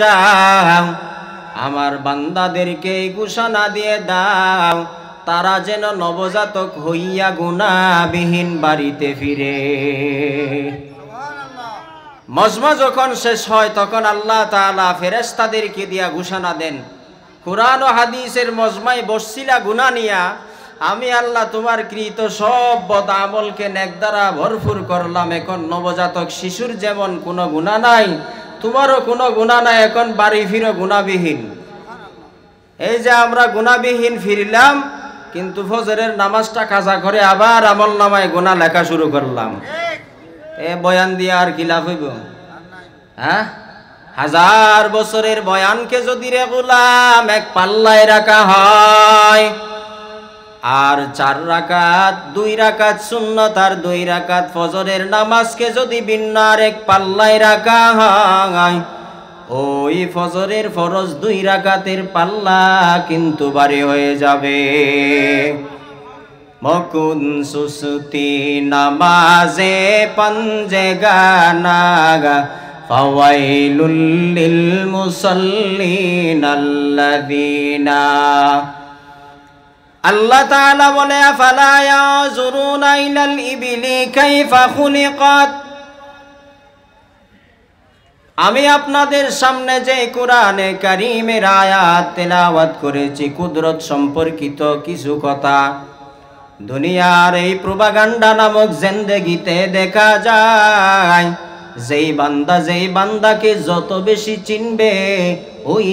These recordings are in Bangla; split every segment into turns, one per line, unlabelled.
যাও, আমার বান্দাদেরকে ঘোষণা দিয়ে দাও তারা যেন নবজাতক হইয়া গুনাহবিহীন বাড়িতে ফিরে। মজমা যখন শেষ হয় তখন আল্লাহ তাআলা ফেরেশতাদেরকে দিয়া ঘোষণা দেন, কুরআন ও হাদিসের মজমায় বসছিলা গুনাহ নিয়া, আমি আল্লাহ তোমার কৃত সব বদ আমলকে নেক দ্বারা ভরপুর করলাম। এখন নবজাতক শিশুর যেমন কোনো গুনাহ নাই, তোমারও কোনো গুনাহ নাই, এখন বাড়ি ফিরো গুনাহবিহীন। এই যে আমরা গুনাহবিহীন ফিরলাম, কিন্তু ফজরের নামাজটা কাজা করে আবার আমল নামায় গুনাহ লেখা শুরু করলাম। এ বয়ান দিয়ে আর কি লাভ হইব? হ্যাঁ, 1000 বছরের বয়ানকে যদি রে গোলাম এক পাল্লায় রাখা হয়, আর 4 রাকাত 2 রাকাত সুন্নত আর 2 রাকাত ফজরের নামাজকে যদি ভিন্ন আর এক পাল্লায় রাখা হয়, ওই ফজরের ফরজ 2 রাকাতের পাল্লা কিন্তু ভারী হয়ে যাবে। মকুন সুসুতি নামাজে পঞ্জে গানাগা ফাওয়াইলুল লিল মুসাল্লিন আল্লাযিনা। আল্লাহ তাআলা বলে, আফালা ইয়াজুরুনা ইলাল ইবিলি কাইফা খুলিকাত। আমি আপনাদের সামনে যে কোরআনে কারীমের আয়াত তেলাওয়াত করেছি, কুদরত সম্পর্কিত কিছু কথা দুনিয়ার এই প্রোপাগান্ডা নামক জিন্দেগিতে দেখা যায়। যেই বান্দাকে যত বেশি চিনবে, ওই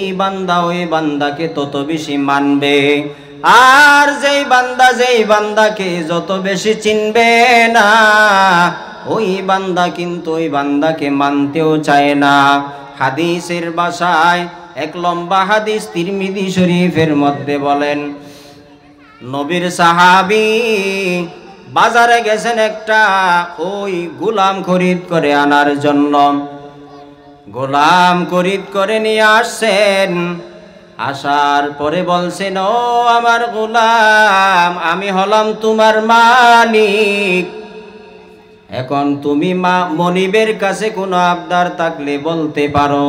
বান্দাকে তত বেশি মানবে। আর যেই বান্দাকে যত বেশি চিনবে না, ওই বান্দা কিন্তু ওই বান্দাকে মানতেও চায় না। হাদিসের ভাষায় এক লম্বা হাদিস তিরমিজি শরীফের মধ্যে বলেন, নবীর সাহাবী বাজারে গেছেন একটা ওই গোলাম খরিদ করে আনার জন্য। গোলাম খরিদ করে নিয়ে আসছেন। আসার পরে বলছেন, ও আমার গোলাম, আমি হলাম তোমার মালিক। এখন তুমি মনিবের কাছে কোনো আবদার থাকলে বলতে পারো।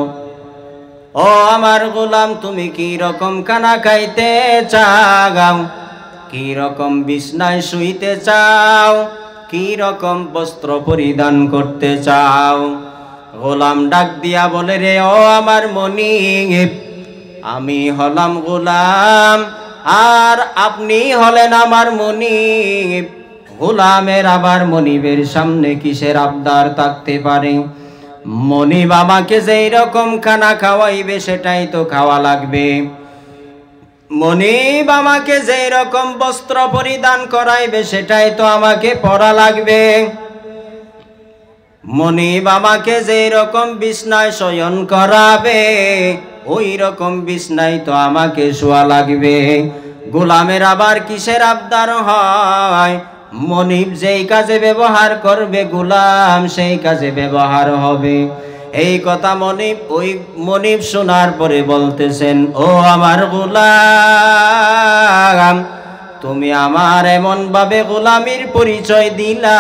ও আমার গোলাম, তুমি কি রকম খানা খাইতে চাও, কি রকম বিছনায় শুইতে চাও, কি রকম বস্ত্র পরিধান করতে চাও? গোলাম ডাক দিয়া বলে, রে ও আমার মনিব, আমি হলাম গোলাম আর আপনি হলেন আমার মনিব। গোলামের আবার মনিবের সামনে কিসের আবদার থাকতে পারে? মনিব আমাকে যেই রকম খানা খাওয়াইবে সেটাই তো খাওয়া লাগবে। মনিব আমাকে যেই রকম বস্ত্র পরিধান করাইবে সেটাই তো আমাকে পরা লাগবে। মনিব আমাকে যেই রকম বিছনায় শয়ন করাবে, ওই রকম বিছনায় তো আমাকে শোয়া লাগবে। গোলামের আবার কিসের আবদার হয়? মনিব যেই কাজে ব্যবহার করবে, গোলাম সেই কাজে ব্যবহার হবে। এই কথা মনিব শোনার পরে বলতেছেন, ও আমার গোলাম, তুমি আমার এমন ভাবে গোলামির পরিচয় দিলা,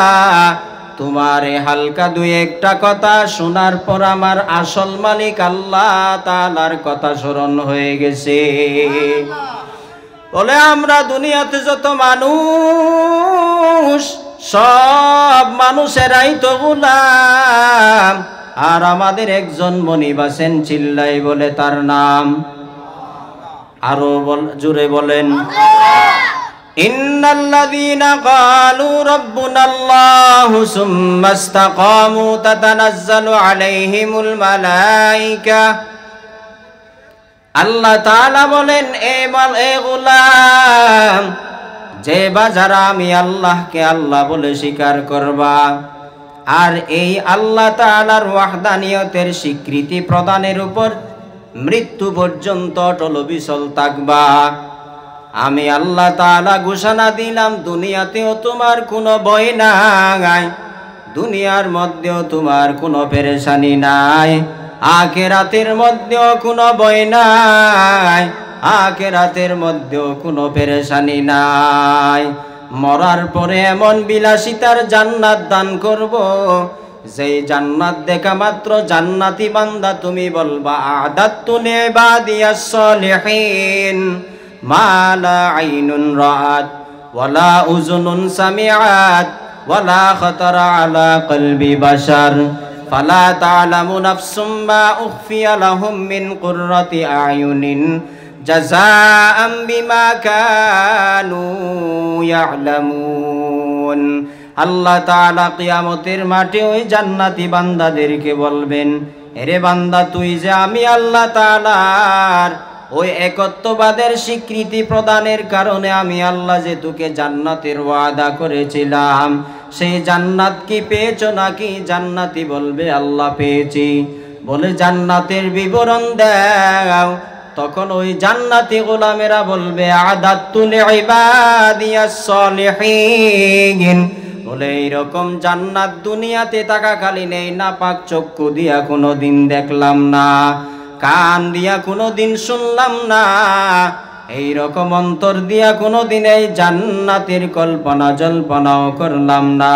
তোমার হালকা 2-1টা কথা শোনার পর আমার আসল মালিক আল্লাহ তাআলার কথা স্মরণ হয়ে গেছে। বলে, আমরা দুনিয়াতে যত মানুষ, সব মানুষেরাই তো গোলাম, আর আমাদের একজন মনিব আছেন, চিল্লাই বলে তার নাম। আরো জোরে বলেন, ইন্নাল্লাযীনা ক্বালু রাব্বুনাল্লাহু সুম্মা ইসতাকামু তাতানাজ্জালু আলাইহিমুল মালায়েকা। আল্লাহ তাআলা বলেন, এ গোলাম, যে যারা আমি আল্লাহকে আল্লাহ বলে স্বীকার করবা, আর এই আল্লাহ তাআলার ওয়াহদানিয়তের স্বীকৃতি প্রদানের উপর মৃত্যু পর্যন্ত অটল বিচল থাকবা, আমি আল্লাহ তাআলা ঘোষণা দিলাম, দুনিয়াতেও তোমার কোনো ভয় নাই, দুনিয়ার মধ্যেও তোমার কোনো পেরেশানি নাই, আখিরাতের মধ্যেও কোনো ভয় নাই, আখিরাতের মধ্যেও কোনো পেরেশানি নাই। মরার পরে এমন বিলাসিতার জান্নাত দান করব, যেই জান্নাত দেখা মাত্র জান্নাতি বান্দা তুমি বলবা আ'দাততু লিইবাদিয়াস সালিহিন মা লা আইনুন রাআত ওয়ালা উযুনুন সামিআত ওয়ালা খাতারা আলা কলবি বাশার ফালা তা'লামু নাফসুম মা উখফিয়া লাহুম মিন কুররাতি আ'য়ুনিন জাযাআম বিমা কানু ইয়া'লামুন। আল্লাহ তাআলা কিয়ামতের মাঠে ওই জান্নাতি বান্দাদেরকে বলবেন, এরে বান্দা তুই যে আমি আল্লাহ তাআলার ওই একত্ববাদের স্বীকৃতি প্রদানের কারণে আমি আল্লাহ যে তোকে জান্নাতের ওয়াদা করেছিলাম, সেই জান্নাত কি পেয়েছো নাকি? জান্নাতি বলবে আল্লাহ পেয়েছি। বলে জান্নাতের বিবরণ দাও। তখন ওই জান্নাতি গোলামেরা বলবে আ'দাততু লিইবাদিয়াস সালিহিন। বলে এইরকম জান্নাত দুনিয়াতে থাকাকালীন এই নাপাক চক্ষু দিয়া কোনোদিন দেখলাম না, কান দিয়া কোনোদিন শুনলাম না, এইরকম অন্তর দিয়া কোনোদিন এই জান্নাতের কল্পনা জল্পনাও করলাম না।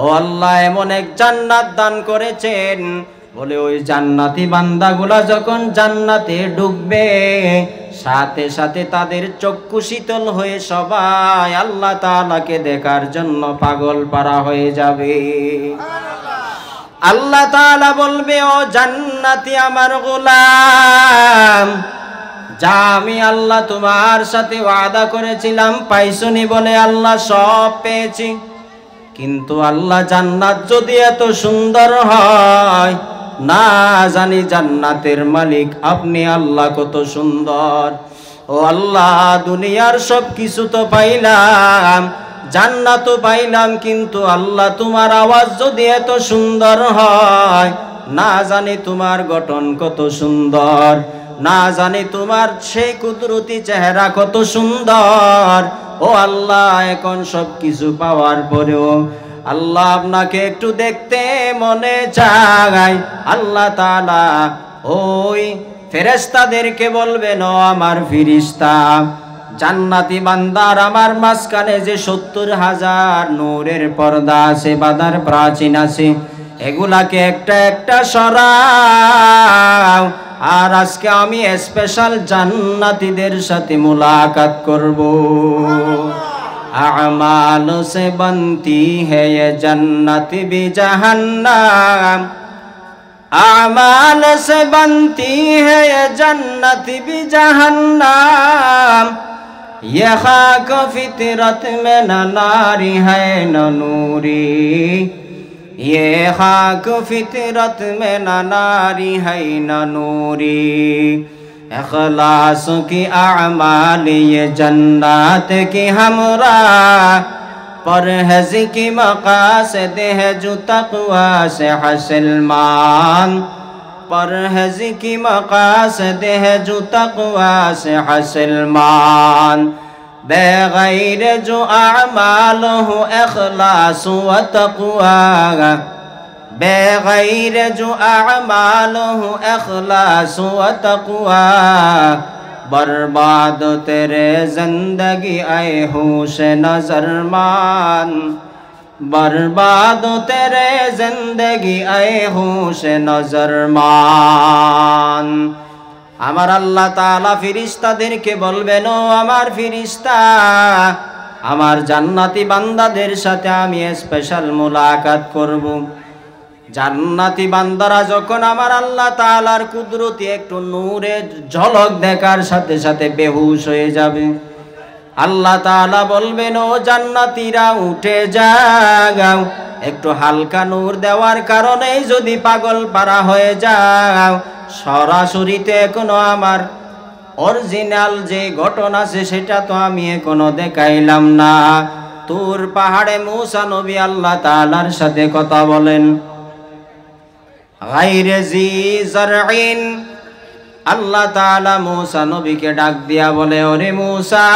ও আল্লাহ এমন এক জান্নাত দান করেছেন, বলে ওই জান্নাতি বান্দাগুলা যখন জান্নাতে ঢুকবে সাথে সাথে তাদের চক্ষু শীতল হয়ে সবাই আল্লাহ তাআলাকে দেখার জন্য পাগল পারা হয়ে যাবে। আল্লাহ তাআলা বলবে, ও জান্নাতি আমার গোলাম, যা আমি আল্লাহ তোমার সাথে ওয়াদা করেছিলাম পাইছনি? বলে আল্লাহ সব পেয়েছি। কিন্তু আল্লাহ জান্নাত যদি এত সুন্দর হয়, না জানি জান্নাতের মালিক আপনি আল্লাহ কত সুন্দর। ও আল্লাহ দুনিয়ার সব কিছু তো পাইলাম, জান্নাতও পাইলাম, কিন্তু আল্লাহ তোমার আওয়াজ যদি এত সুন্দর হয়, না জানি তোমার গঠন কত সুন্দর, না জানি তোমার সেই কুদরতি চেহারা কত সুন্দর। ও আল্লাহ এখন সব কিছু পাওয়ার পরেও আল্লাহ আপনাকে একটু দেখতে মনে চায়। আল্লাহ তাআলা ওই ফেরেশতাদেরকে বলবেন, ও আমার ফেরেশতা, জান্নাতি বান্দার আমার মাঝখানে যে 70,000 নূরের পর্দা আছে, বাধার প্রাচীন আছে, এগুলাকে একটা একটা সরাও। আর আজকে আমি স্পেশাল জান্নাতীদের সাথে মুলাকাত করব। আ'মাল সে বনতি है ये जन्नत भी जहन्नम, आमाल से बनती है ये जन्नत भी जहन्नम, ये खाक फितरत में न नारी है न नूरी, ये खाक फितरत में न नारी है न नूरी, इखलास की आमाल ये जन्नत की हमरा, परहज़ की मक़ासिद है जो तक़वा से हासिल मान, परहज़ की मक़ासिद है जो तक़वा से हासिल मान, बेग़ैर जो आमाल हो इखलास व तक़वा, बेग़ैर जो आमाल हो इखलास व तक़वा, बर्बाद तेरे जिंदगी आए होश नजर मान, बर्बाद तेरे जिंदगी आए होश नजर मान। আমার আল্লাহ তাআলা ফেরেশতাদেরকে বলবেন, ও আমার ফেরেশতা, আমার জান্নাতি বান্দাদের সাথে আমি স্পেশাল মুলাকাত করব। জান্নাতি বান্দারা যখন আমার আল্লাহ তাআলার কুদরতি একটু নূরের ঝলক দেখার সাথে সাথে বেহুশ হয়ে যাবে। আল্লাহ তাআলা বলবেন, ও জান্নাতীরা উঠে যাও, একটু হালকা নূর দেওয়ার কারণেই যদি পাগল পারা হয়ে যাও, সরাসরিতে এখনো আমার অরিজিনাল যে ঘটনা আছে সেটা তো আমি এখনো দেখাইলাম না। তুর পাহাড়ে মূসা নবী আল্লাহ তাআলার সাথে কথা বলেন, গায়রে জি জারইন। আল্লাহ তাআলা মূসা নবীকে ডাক দিয়া বলে, ওরে মূসা,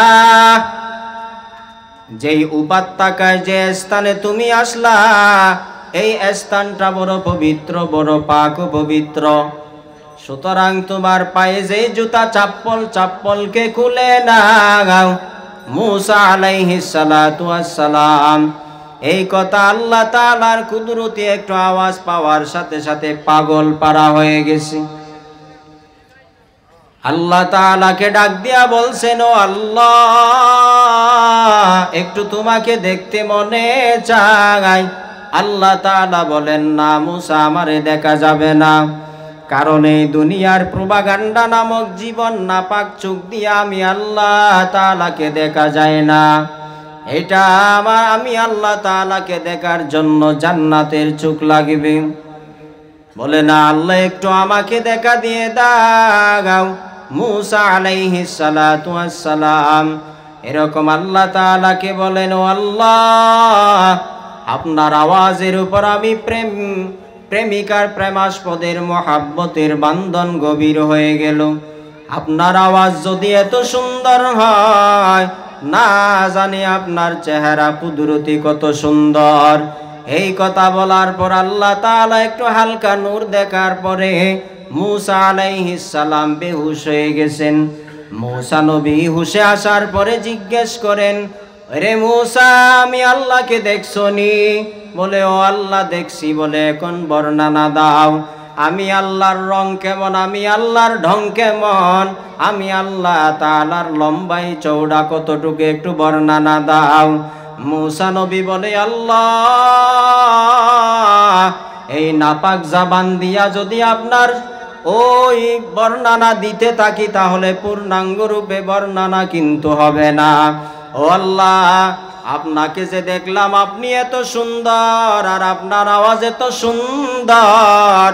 যেই উপত্যকায় যে স্থানে তুমি আসলা, এই স্থানটা বড় পবিত্র, বড় পাক ও পবিত্র। সুতরাং তোমার পায়ে যে জুতা চাপ্পলকে খুলে নাও। মূসা আলাইহিস সালাতু ওয়াস সালাম এই কথা আল্লাহ তাআলার কুদরতি একটু আওয়াজ পাওয়ার সাথে সাথে পাগল পারা হয়ে গেছে। আল্লাহ তাআলাকে ডাক দিয়া বলছেন, ও আল্লাহ, একটু তোমাকে দেখতে মনে চায়। আল্লাহ তাআলা বলেন, না মুসা, আমারে দেখা যাবে না, কারণ এই দুনিয়ার প্রোপাগান্ডা নামক জীবন নাপাক চোখ দিয়া আমি আল্লাহ তাআলাকে দেখা যায় না। এটা আমি আল্লাহ তাআলাকে দেখার জন্য জান্নাতের চোখ লাগবে। বলে, না আল্লাহ, একটু আমাকে দেখা দিয়ে দাও। মুসা আলাইহিস সালাতু ওয়াস সালাম এরকম আল্লাহ তাআলাকে বলেন, ও আল্লাহ, আপনার আওয়াজের উপর আমি প্রেমিকার প্রেমাস্পদের মহাব্বতের বান্ধন গভীর হয়ে গেল। আপনার আওয়াজ যদি এত সুন্দর হয়, না জানি আপনার চেহারা কুদরতি কত সুন্দর। এই কথা বলার পর আল্লাহ তাআলা একটু হালকা নূর দেখার পরে মুসা আলাইহিস সালাম বেহুশ হয়ে গেছেন। মুসা নবী হুশে আসার পরে জিজ্ঞেস করেন, আরে মুসা, আমি আল্লাহকে দেখছনি? বলে, ও আল্লাহ দেখছি। বলে, এখন বর্ণনা দাও, আমি আল্লাহর রং কেমন, আমি আল্লাহর ঢং কেমন, আমি আল্লাহ তাআলার লম্বাই চৌড়া কতটুকু, একটু বর্ণনা দাও। মুসা নবী বলে, আল্লাহ, এই নাপাক জবান দিয়া যদি আপনার ওই বর্ণনা দিতে থাকি তাহলে পূর্ণাঙ্গ রূপে বর্ণনা কিন্তু হবে না। ও আল্লাহ, আপনাকে যে দেখলাম আপনি এত সুন্দর আর আপনার আওয়াজ এত সুন্দর,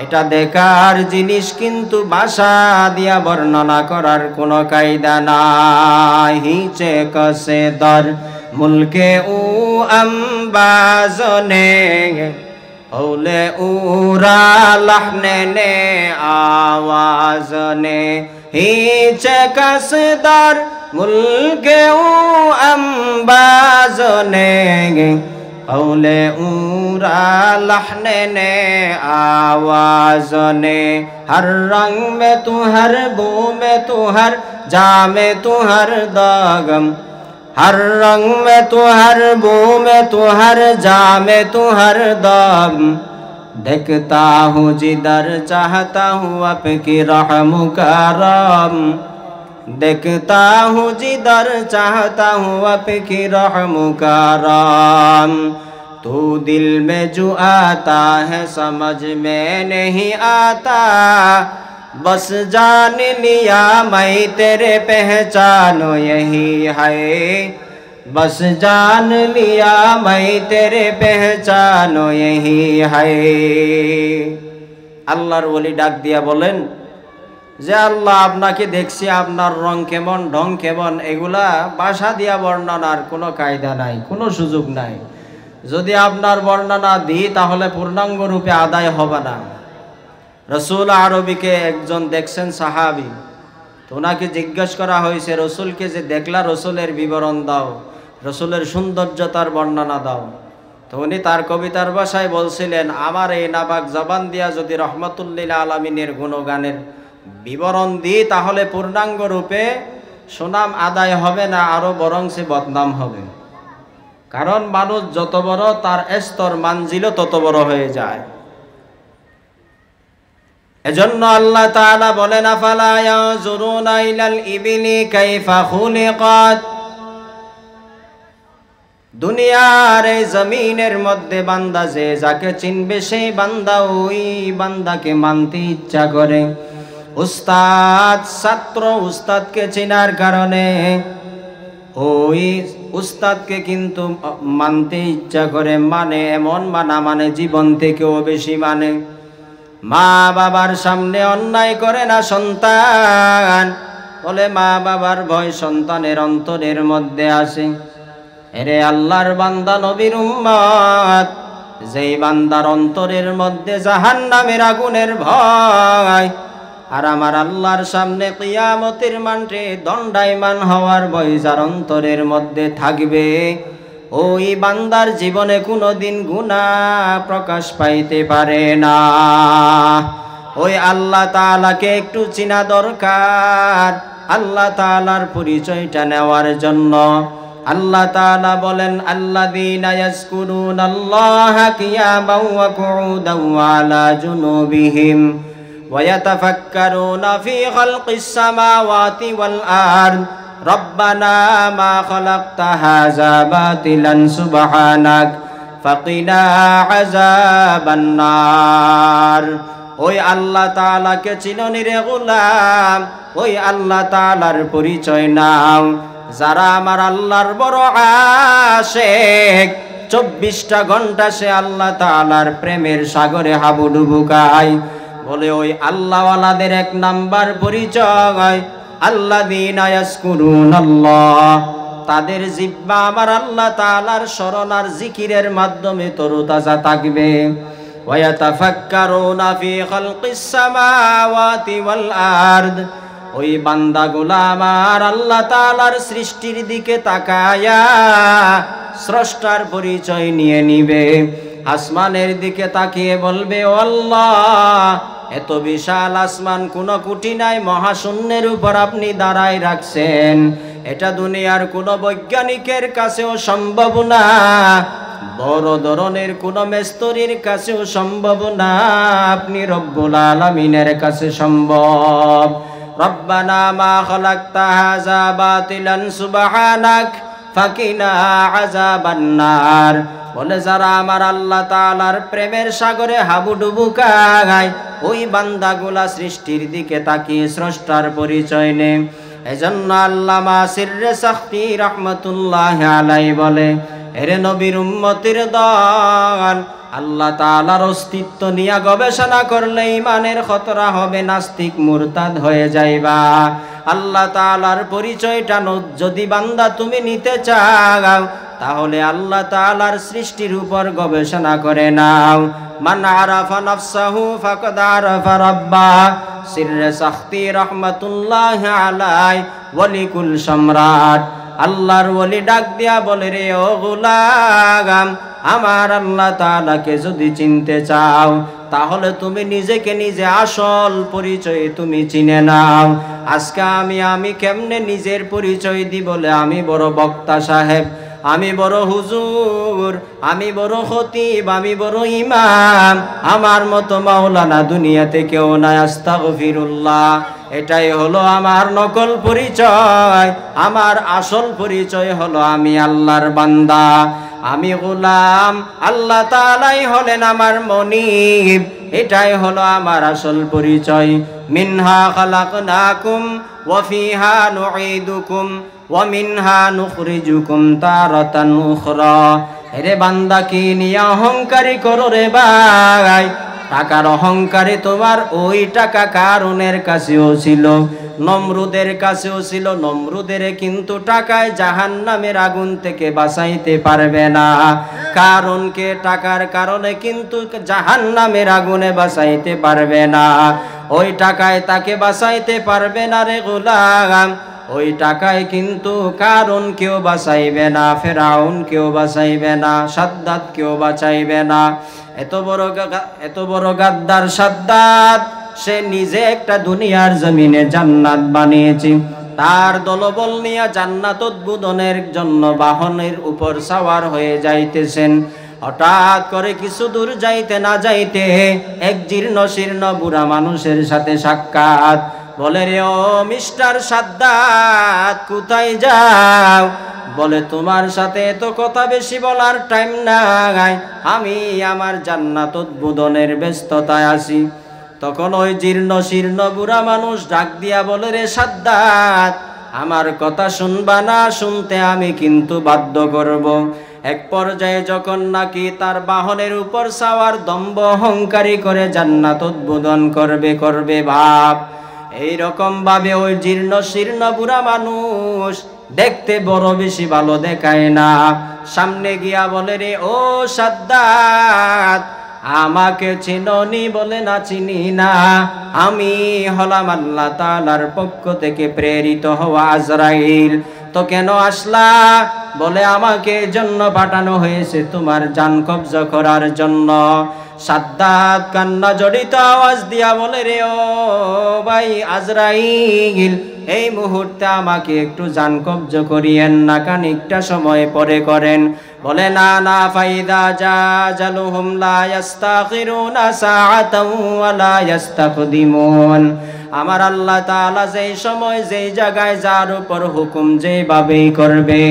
এটা দেখার জিনিস, কিন্তু ভাষা দিয়া বর্ণনা করার কোনো কায়দা নাই। হিচে কসে দর মুলকে উ আম্বাজনে ওলে উরা লহনে নে আওয়াজ নে। হিচে কসে দর মুলকে উ আম্বাজনে औले ऊरा लहने ने आवाज ने। हर रंग में तू, हर बू में तू, हर जा में तू, हर दागम, हर रंग में तू, हर बू में तू, हर जा में तू, हर दाम। देखता हूँ जिधर चाहता हूँ आपकी रहम करम, देखता हूँ जिधर चाहता हूँ आपकी रहम करम। तू दिल में जो आता है समझ में नहीं आता, बस जान लिया मैं तेरे पहचानो यही है, बस जान लिया मैं तेरे पहचानो यही है। আল্লাহর ওলি ডাক দিয়া বলেন যে, আল্লাহ, আপনাকে দেখছি, আপনার রং কেমন, ঢং কেমন, এগুলা ভাষা দিয়া বর্ণনার কোনো কায়দা নাই, কোনো সুযোগ নাই। যদি আপনার বর্ণনা দিই তাহলে পূর্ণাঙ্গ রূপে আদায় হবে না। রসুল আরবিকে একজন দেখছেন সাহাবী, তো ওনাকে জিজ্ঞেস করা হয়েছে, রসুলকে যে দেখলা, রসুলের বিবরণ দাও, রসুলের সৌন্দর্যতার বর্ণনা দাও। তো উনি তার কবিতার ভাষায় বলছিলেন, আমার এই নাপাক জবান দিয়া যদি রহমতুল্লিল আলামিনের গুণগানের বিবরণ দিই তাহলে পূর্ণাঙ্গ রূপে সুনাম আদায় হবে না, আরো বরং সে বদনাম হবে। কারণ মানুষ যত বড় তার স্তর মানজিল তত বড় হয়ে যায়। এজন্য আল্লাহ তাআলা বলেন, আফালা ইয়াজুরুনা ইলাল ইবিলি কাইফা খুলিকাত। দুনিয়ার এই জমিনের মধ্যে বান্দা যে যাকে চিনবে সেই বান্দা ওই বান্দাকে মানতে ইচ্ছা করে। উস্তাদ ছাত্র উস্তাদকে চেনার কারণে ওই উস্তাদকে কিন্তু মানতে ইচ্ছা করে, মানে এমন মানা মানে জীবন থেকেও বেশি মানে। মা বাবার সামনে অন্যায় করে না সন্তান, বলে মা বাবার ভয় সন্তানের অন্তরের মধ্যে আসে। এরে আল্লাহর বান্দা নবীর উম্মত, যেই বান্দার অন্তরের মধ্যে জাহান্নামের আগুনের ভয় আর আমার আল্লাহর সামনে কিয়ামতের মাঠে দণ্ডায়মান হওয়ার ভয় যার অন্তরের মধ্যে থাকবে, ওই বান্দার জীবনে কোনোদিন গুনাহ প্রকাশ পাইতে পারে না। ওই আল্লাহ তাআলাকে একটু চিনা দরকার। আল্লাহ তাআলার পরিচয়টা নেওয়ার জন্য আল্লাহ তাআলা বলেন আল্লাযীনা ইয়াযকুরুনাল্লাহা কিয়ামান ওয়া কুউদান ওয়া আলা জুনুবিহিম ওয়া ইয়াতাফাক্কারুনা ফী খালকিস সামাওয়াতি ওয়াল আরদ রব্বানা মা খালাকতা হাযা বাতিলান সুবহানাক ফাকিনা আযাবান নার। ওই আল্লাহ তাআলাকে চিননি রে গোলাম, ওই আল্লাহ তাআলার পরিচয় নাও। যারা আমার আল্লাহর বড় আশিক, 24টা ঘন্টা সে আল্লাহ তাআলার প্রেমের সাগরে হাবুডুবু খায়। বলে ওই আল্লাহওয়ালাদের এক নাম্বার পরিচয় আল্লাযীনা ইয়াযকুরুনাল্লাহ, তাদের জিহ্বা আমার আল্লাহ তাআলার স্মরণ আর জিকিরের মাধ্যমে তরতাজা থাকবে। ওয়া ইয়াতাফাক্কারুনা ফী খালকিস সামাওয়াতি ওয়াল আরদ, ওই বান্দাগুলা আমার আল্লাহ তাআলার সৃষ্টির দিকে তাকায়া স্রষ্টার পরিচয় নিয়ে নিবে। আসমানের দিকে তাকিয়ে বলবে, ও আল্লাহ, এত বিশাল আসমান, কোনো কুটি নাই, মহাশূন্যের উপর আপনি দাঁড়ায় রাখছেন। এটা দুনিয়ার কোনো বৈজ্ঞানিকের কাছেও সম্ভব না, বড় ধরনের কোনো মেস্তরির কাছেও সম্ভব না, আপনি রব্বুল আলামিনের কাছে সম্ভব। রব্বানা মা খালাকতা হাযা বাতিলান সুবহানাক ফাকিনা আযাবান নার। বলে যারা আমার আল্লাহ তাআলার প্রেমের সাগরে হাবুডুবু খায়, ওই বান্দাগুলা সৃষ্টির দিকে তাকিয়ে স্রষ্টার পরিচয় নেয়। এজন্য আল্লামা সিররে সাখতি রাহমাতুল্লাহি আলাইহি বলে, এরে নবীর উম্মতের দল, আল্লাহ তাআলার অস্তিত্ব নিয়ে গবেষণা করলে ঈমানের খতরা হবে, নাস্তিক মুরতাদ হয়ে যাইবা। আল্লাহ তাআলার পরিচয়টা যদি বান্দা তুমি নিতে চাও, তাহলে আল্লাহ তাআলার সৃষ্টির উপর গবেষণা করে নাও। মান আরাফা নাফসাহু ফাকাদ আরাফা রাব্বা। সিররে সাখতি রাহমাতুল্লাহি আলাইহি ওয়ালিকুল সম্রাট আল্লাহর ওলি ডাক দিয়া বলে, রে ও গোলাম, আমার আল্লাহ তাআলাকে যদি চিনতে চাও, তাহলে তুমি নিজেকে নিজে আসল পরিচয় তুমি চিনে নাও। আজকে আমি কেমনে নিজের পরিচয় দি? বলে আমি বড় বক্তা সাহেব, আমি বড় হুজুর, আমি বড় খতিব, আমি বড় ইমাম, আমার মতো মাওলানা দুনিয়াতে কেউ নাই। আস্তাগফিরুল্লাহ। এটাই হলো আমার নকল পরিচয়। আমার আসল পরিচয় হলো আমি আল্লাহর বান্দা, আমি গোলাম, আল্লাহ তাআলাই হলেন আমার মনিব। এটাই হলো আমার আসল পরিচয়। মিনহা খালাকনাকুম ওয়া ফিহা নুঈদুকুম ওয়া মিনহা নুখরিজুকুম তারাতান উখরা। এরে বান্দা, কি নিয়ে অহংকারী করো রে ভাই? টাকার অহংকারে তোমার ওই টাকা কারুনের কাছেও ছিল, নমরুদের কাছেও ছিল। নমরুদের কিন্তু টাকায় জাহান্নামের আগুন থেকে বাঁচাইতে পারবে না। কারণকে টাকার কারণে কিন্তু জাহান্নামের আগুনে বাঁচাইতে পারবে না। ওই টাকায় তাকে বাঁচাইতে পারবে না রে গোলাম। ওই টাকায় কিন্তু কারণ কেউ বাঁচাইবে না, ফেরাউন কেউ বাঁচাইবে না, সাদ্দাত কেউ বাঁচাইবে না। এত বড় গাদ্দার সাদ্দাত, সে নিজে একটা দুনিয়ার জমিনে জান্নাত বানিয়েছে। তার দলবল নিয়ে জান্নাত উদ্বোধনের জন্য বাহনের উপর সাওয়ার হয়ে যাইতেছেন। হঠাৎ করে কিছু দূর যাইতে না যাইতে এক জীর্ণ শীর্ণ বুড়া মানুষের সাথে সাক্ষাৎ। বলে, রে ও মিস্টার সাদ্দাত, কোথায় যাও? বলে, তোমার সাথে তো কথা বেশি বলার টাইম নাই, আমি আমার জান্নাত উদ্বোধনের ব্যস্ততায় আছি। তখন ওই জীর্ণ শীর্ণ বুড়া মানুষ ডাক দিয়া বলে, রে সাদ্দাত, আমার কথা শুনবা না? শুনতে আমি কিন্তু বাধ্য করব। এক পর্যায়ে যখন নাকি তার বাহনের উপর সাওয়ার দম্ভ অহংকারী করে জান্নাত উদ্বোধন করবে ভাব, এইরকম ভাবে ওই জীর্ণ শীর্ণ বুড়া মানুষ দেখতে বড় বেশি ভালো দেখায় না। সামনে গিয়া বলে, রে ও সাদ্দাত, আমাকে চিননি? বলে, না, চিনি না। আমি হলাম আল্লাহ তাআলার পক্ষ থেকে প্রেরিত হওয়া আজরাইল। তো কেন আসলা? বলে, আমাকে জন্য পাঠানো হয়েছে তোমার জান কবজা করার জন্য। সাদ্দাত কান্না জড়িত আওয়াজ দিয়া বলে, রে ও ভাই আজরাইল, এই মুহূর্তে আমাকে একটু জান কবজ করিয়েন না, খানিকটা সময় পরে করেন। বলে না না, ফাইদা জাজালুহুম লা ইস্তাখিরুনা সাআতাও ওয়া লা ইস্তাকদিমুন। আমার আল্লাহ তাআলা যেই সময় যেই জায়গায় যার উপর হুকুম যেভাবেই করবে,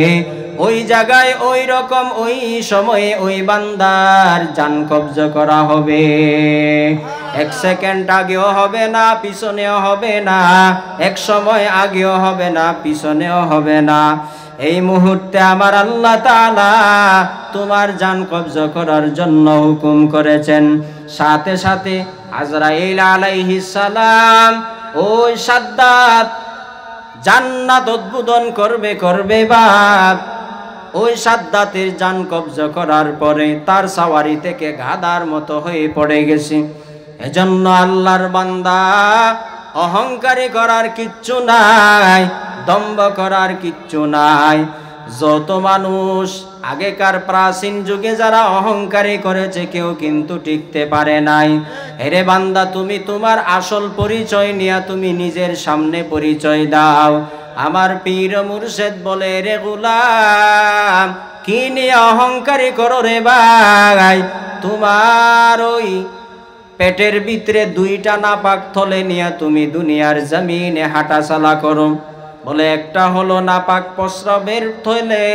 ওই জায়গায় ওই রকম ওই সময়ে ওই বান্দার জান কবজ করা হবে। এক সেকেন্ড আগেও হবে না, পিছনেও হবে না, এক সময় আগেও হবে না, পিছনেও হবে না। এই মুহূর্তে আমার আল্লাহ তাআলা তোমার জান কবজ করার জন্য হুকুম করেছেন। সাথে সাথে আজরাইল আলাইহিস সালাম ওই সাদ্দাত জান্নাত উদ্বোধন করবে বাপ। ওই সাদ্দাতের জান কবজ করার পরে তার সাওয়ারি থেকে গাধার মতো হয়ে পড়ে গেছে। এজন্য আল্লাহর বান্দা, অহংকারী করার কিচ্ছু নাই, দম্ভ করার কিচ্ছু নাই। যত মানুষ আগেকার প্রাচীন যুগে যারা অহংকারী করেছে, কেউ কিন্তু টিকতে পারে নাই। হেরে বান্দা, তুমি তোমার আসল পরিচয় নিয়ে তুমি নিজের সামনে পরিচয় দাও। আমার পীর মুর্শেদ বলে, রে গোলাম, কি নিয়ে অহংকারী করো রে ভাই? তোমার ওই পেটের ভিতরে দুইটা নাপাক থলে নিয়ে তুমি দুনিয়ার জমিনে হাঁটা চলা করো। বলে একটা হলো নাপাক প্রস্রাবের থলে,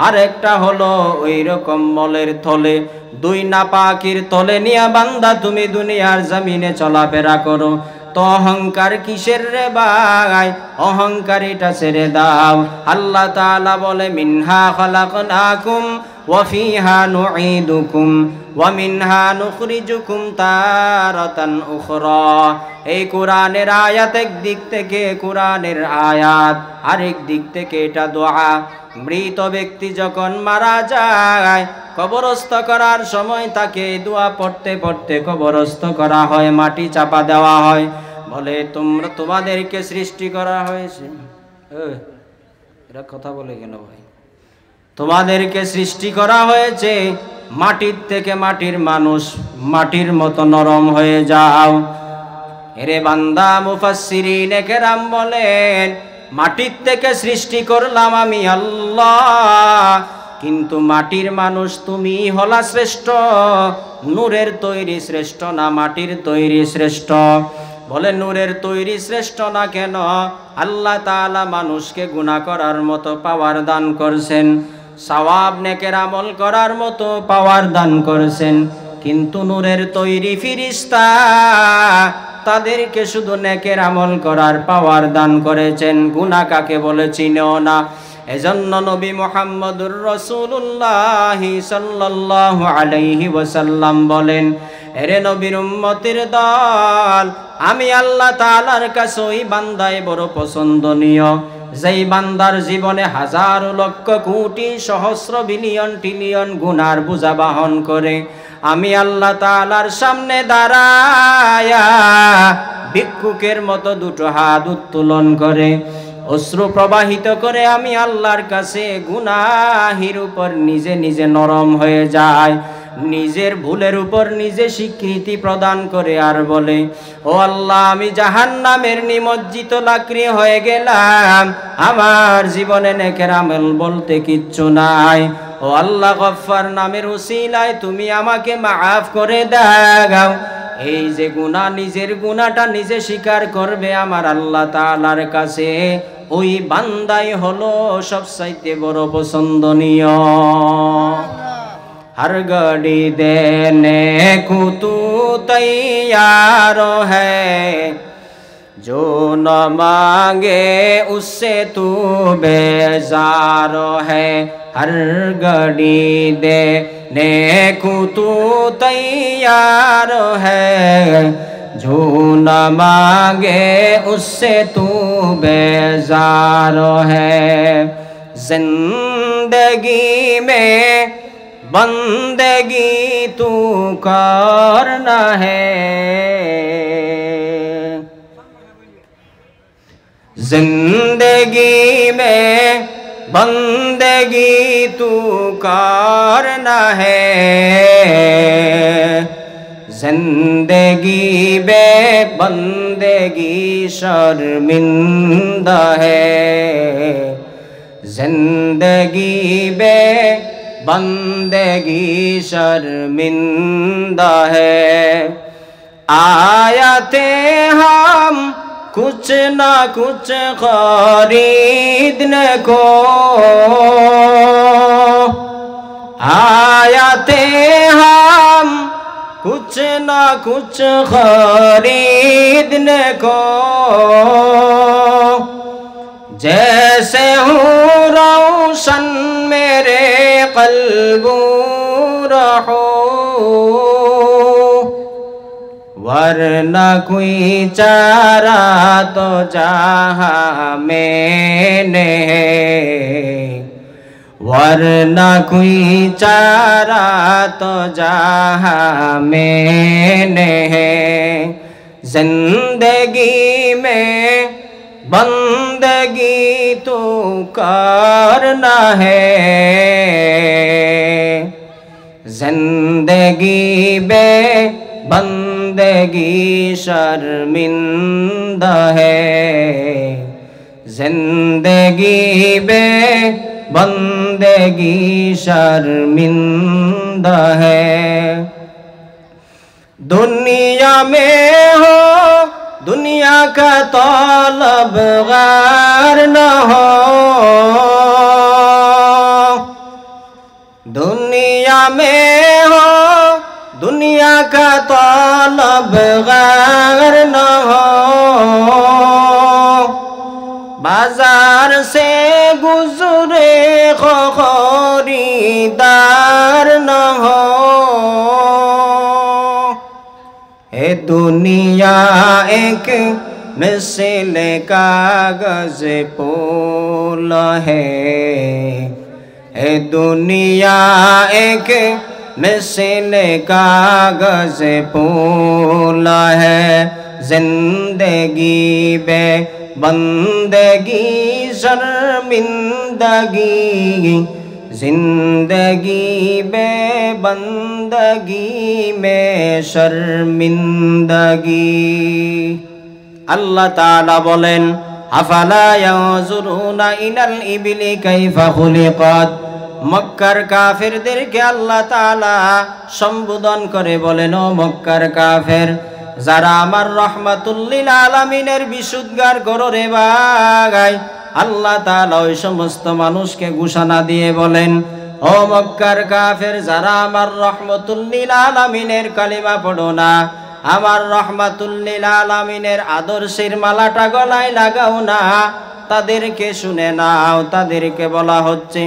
আর একটা হলো ওই রকম মলের থলে। দুই নাপাকির তলে নিয়ে বান্দা তুমি দুনিয়ার জমিনে চলাফেরা করো। তো অহংকার কিসের রে ভাই? অহংকারীটা ছেড়ে দাও। আল্লাহ তাআলা বলে, মিনহা খালাকনাকুম ওয়া ফিহা নুঈদুকুম ওয়া মিনহা নুখরিজুকুম তারাতান উখরা। এই কোরআনের আয়াত একদিক থেকে কোরআনের আয়াত, আরেক দিক থেকে এটা দোয়া। মৃত ব্যক্তি যখন মারা যায়, কবরস্থ করার সময় তাকে দোয়া পড়তে পড়তে কবরস্থ করা হয়, মাটি চাপা দেওয়া হয়। বলে, তোমাদেরকে সৃষ্টি করা হয়েছে। এরা কথা বলে কেন ভাই? তোমাদেরকে সৃষ্টি করা হয়েছে মাটির থেকে, মাটির মানুষ, মাটির মতো নরম হয়ে যাও। এরে বান্দা, মুফাসসিরিনে কেরাম বলেন, মাটির থেকে সৃষ্টি করলাম আমি আল্লাহ, কিন্তু মাটির মানুষ তুমি হলা শ্রেষ্ঠ। নূরের তৈরি শ্রেষ্ঠ না মাটির তৈরি শ্রেষ্ঠ? বলে, নূরের তৈরি শ্রেষ্ঠ না কেন? আল্লাহ তাআলা মানুষকে গুনাহ করার মতো পাওয়ার দান করছেন, সওয়াব নেকের আমল করার মতো পাওয়ার দান করছেন, কিন্তু নূরের তৈরি ফিরিস্তা তাদেরকে শুধু নেকের আমল করার পাওয়ার দান করেছেন। গুনাহ কাকে বলে চিনেও না। এজন্য নবী মুহাম্মদুর রাসূলুল্লাহ সাল্লাল্লাহু আলাইহি ওয়াসাল্লাম বলেন, এরে নবীর উম্মতের দল, আমি আল্লাহ তাআলার কাছে ওই বান্দায় বড় পছন্দনীয়, যেই বান্দার জীবনে হাজারো লক্ষ কোটি সহস্র বিলিয়ন ট্রিলিয়ন গুনার বোঝা বহন করে। আমি আল্লাহ তাআলার সামনে দাঁড়ায়া ভিক্ষুকের মতো দুটো হাত উত্তোলন করে অশ্রু প্রবাহিত করে আমি আল্লাহর কাছে গুনাহের উপর নিজে নিজে নরম হয়ে যায়, নিজের ভুলের উপর নিজে স্বীকৃতি প্রদান করে আর বলে, ও আল্লাহ, আমি জাহান্নামের নিমজ্জিত লাকড়ি হয়ে গেলাম, আমার জীবনে নেকের আমল বলতে কিচ্ছু নাই। ও আল্লাহ, গফফার নামের উসিলায় তুমি আমাকে মাফ করে দাও। এই যে গুনাহ, নিজের গুনাহটা নিজে স্বীকার করবে আমার আল্লাহ তাআলার কাছে, ওই বান্দাই হলো সবচাইতে বড় পছন্দনীয়। हर घड़ी देने को तू तैयार है, जो न मांगे उससे तू बेजार है। हर घड़ी देने को तू तैयार है, जो न मांगे उससे तू बेजार है। जिंदगी में बंदगी तू करना है, जिंदगी में बंदगी तू करना है, जिंदगी बे बंदगी शर्मिंदा है, जिंदगी बे बंदगी शर्मिंदा है। आयते हम कुछ ना कुछ खरीदने को, आयते हम कुछ ना कुछ खरीदने को, जैसे हूँ रोशन मेरे क़ल्बो रहो, वरना कोई चारा तो जहाँ मैंने है, वरना कोई चारा तो जहाँ मैंने है। जिंदगी में बंदगी तो करना है, जिंदगी में बंदगी शर्मिंदा है, जिंदगी में बंदगी शर्मिंदा है। दुनिया में हो दुनिया का तलबगार न हो, दुनिया में हो दुनिया का तलबगार न हो, बाजार से गुजरे खरीदार न हो। ए दुनिया एक मिसल कागज पोल है, ए दुनिया एक मिसल कागज पोल है। जिंदगी बे बंदगी शर्मिंदगी, जिंदगी बे बंदगी में शर्मिंदगी। अल्लाह ताला बोलेन अफला यंजुरुना इलाल इबिली कैफा खुलिकात। মক্কার কাফেরদেরকে আল্লাহ তাআলা সম্বোধন করে বলেন, ও মক্কার কাফের, যারা আমার রহমাতুল লিল আলামিনের বিশুদ্ধগার করো রে ভাই। আল্লাহ তাআলা ওই সমস্ত মানুষকে ঘোষণা দিয়ে বলেন, ও মক্কার কাফের, যারা আমার রহমাতুল লিল আলামিনের কালিমা পড়ো না, আমার রহমাতুল লিল আলামিনের আদর্শের মালাটা গলায় লাগাও না, তাদেরকে শুনে নাও। তাদেরকে বলা হচ্ছে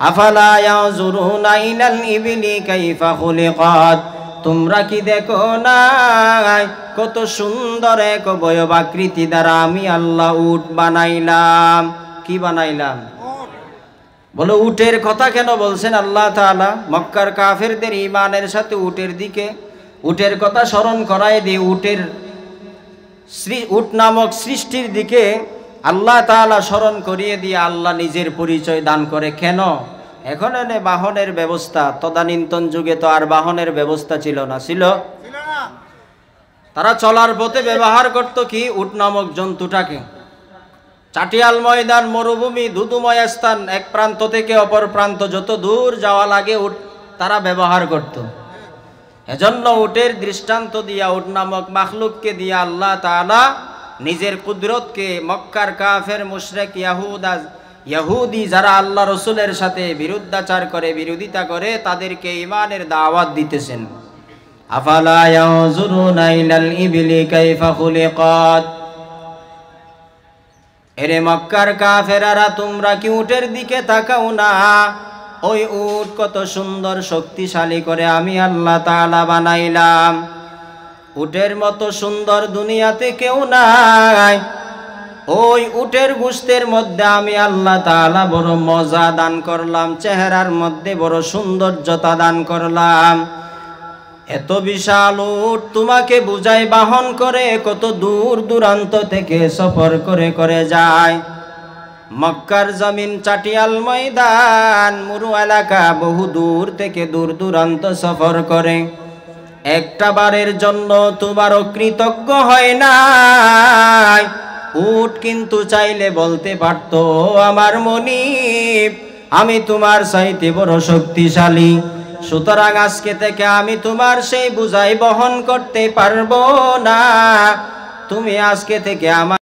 আফালা ইয়াজুরুনা ইলাল ইবিলি কাইফা খুলিকাত। তোমরা কি দেখো না কত সুন্দর এক অবয়ব আকৃতি দ্বারা আমি আল্লাহ উট বানাইলাম। কি বানাইলাম? বলো উটের কথা কেন বলছেন আল্লাহ তাআলা? মক্কার কাফেরদের ঈমানের সাথে উটের কথা স্মরণ করায় দিয়ে উট নামক সৃষ্টির দিকে আল্লাহ তাআলা স্মরণ করিয়ে দিয়ে আল্লাহ নিজের পরিচয় দান করে। কেন? এখন এনে বাহনের ব্যবস্থা, তদানীন্তন যুগে তো আর বাহনের ব্যবস্থা ছিল না। ছিল? তারা চলার পথে ব্যবহার করত কি? উট নামক জন্তুটাকে। চাটিয়াল ময়দান, মরুভূমি, ধুধুময় স্থান, এক প্রান্ত থেকে অপর প্রান্ত যত দূর যাওয়া লাগে উট তারা ব্যবহার করত। এজন্য উটের দৃষ্টান্ত দিয়া, উট নামক মাখলুককে দিয়া আল্লাহ তাআলা নিজের কুদরতকে মক্কার কাফের মুশরিক ইহুদি যারা আল্লাহ রসুলের সাথে বিরুদ্ধাচার করে, বিরোধিতা করে, তাদেরকে ঈমানের দাওয়াত দিতেছেন। আফালা ইয়ানজুরুনা ইলাল ইবিলি কাইফা খুলিকাত। এরে মক্কার কাফেরারা, তোমরা কি উটের দিকে তাকাও না? ওই উট কত সুন্দর শক্তিশালী করে আমি আল্লাহ তাআলা বানাইলাম। উটের মতো সুন্দর দুনিয়াতে কেউ নাই। ওই উটের গোশতের মধ্যে আমি আল্লাহ তাআলা বড় মজা দান করলাম, চেহারার মধ্যে বড় সৌন্দর্যতা দান করলাম। এত বিশাল উট তোমাকে বুঝাই বাহন করে কত দূর দূরান্ত থেকে সফর করে করে যায়। মক্কার জমিন, চাটিয়াল ময়দান, মুরু এলাকা বহু দূর থেকে দূর দূরান্ত সফর করে। একটা বারের জন্য তোমারও কৃতজ্ঞ হয় নাই। উট কিন্তু চাইলে বলতে পারতো, আমার মনিব আমি তোমার চাইতে বড় শক্তিশালী, সুতরাং আজকে থেকে আমি তোমার সেই বোঝাই বহন করতে পারবো না, তুমি আজকে থেকে আমার